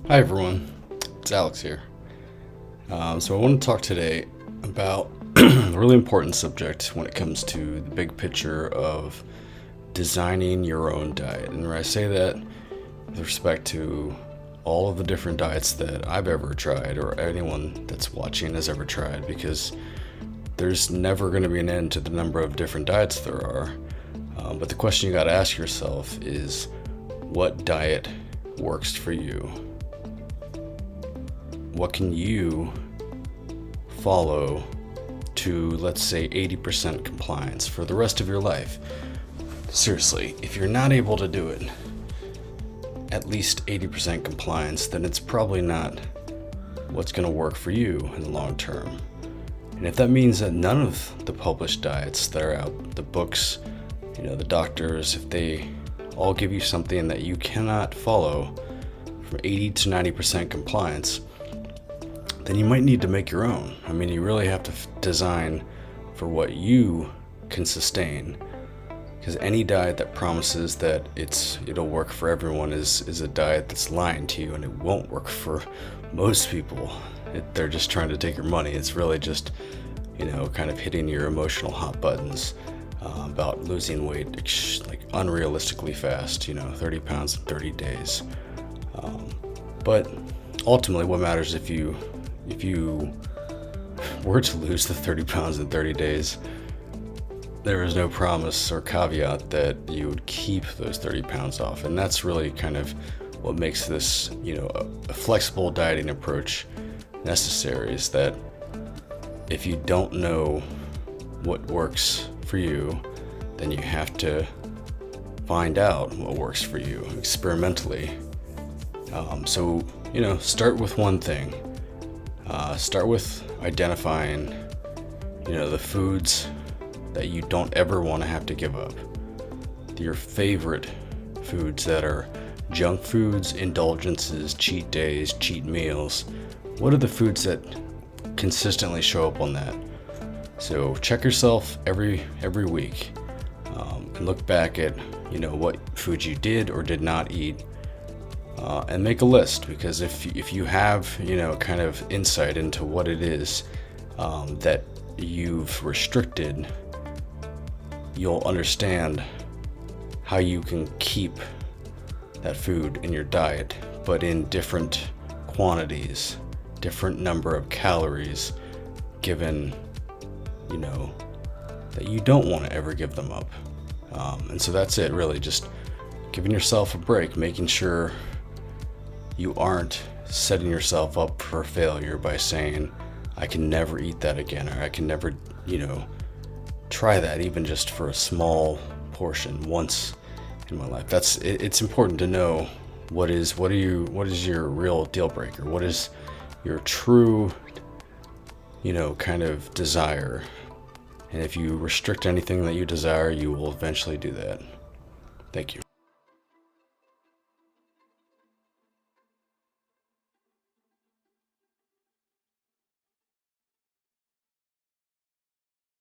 Hi everyone, it's Alex here. So I want to talk today about a really important subject when it comes to the big picture of designing your own diet. And I say that with respect to all of the different diets that I've ever tried or anyone that's watching has ever tried, because there's never going to be an end to the number of different diets there are. But the question you got to ask yourself is, what diet works for you? What can you follow to, let's say, 80% compliance for the rest of your life? Seriously, if you're not able to do it at least 80% compliance, then it's probably not what's going to work for you in the long term. And if that means that none of the published diets that are out, the books, the doctors, if they all give you something that you cannot follow from 80 to 90% compliance, then you might need to make your own. I mean, you really have to design for what you can sustain, because any diet that promises that it'll work for everyone is a diet that's lying to you, and it won't work for most people. They're just trying to take your money. It's really just, kind of hitting your emotional hot buttons about losing weight like unrealistically fast, 30 pounds in 30 days. But ultimately what matters, if you were to lose the 30 pounds in 30 days, there is no promise or caveat that you would keep those 30 pounds off. And that's really kind of what makes this, a flexible dieting approach necessary, is that if you don't know what works for you, then you have to find out what works for you experimentally. So, start with one thing. Start with identifying, the foods that you don't ever want to have to give up. Your favorite foods that are junk foods, indulgences, cheat days, cheat meals. What are the foods that consistently show up on that? So check yourself every week and look back at, what foods you did or did not eat. And make a list, because if you have, kind of insight into what it is that you've restricted, you'll understand how you can keep that food in your diet, but in different quantities, different number of calories, given, that you don't want to ever give them up. And so that's it, really, just giving yourself a break, making sure you aren't setting yourself up for failure by saying, I can never eat that again, or I can never, try that even just for a small portion once in my life. It's important to know what is your real deal breaker, what is your true, kind of desire. And if you restrict anything that you desire, you will eventually do that. Thank you.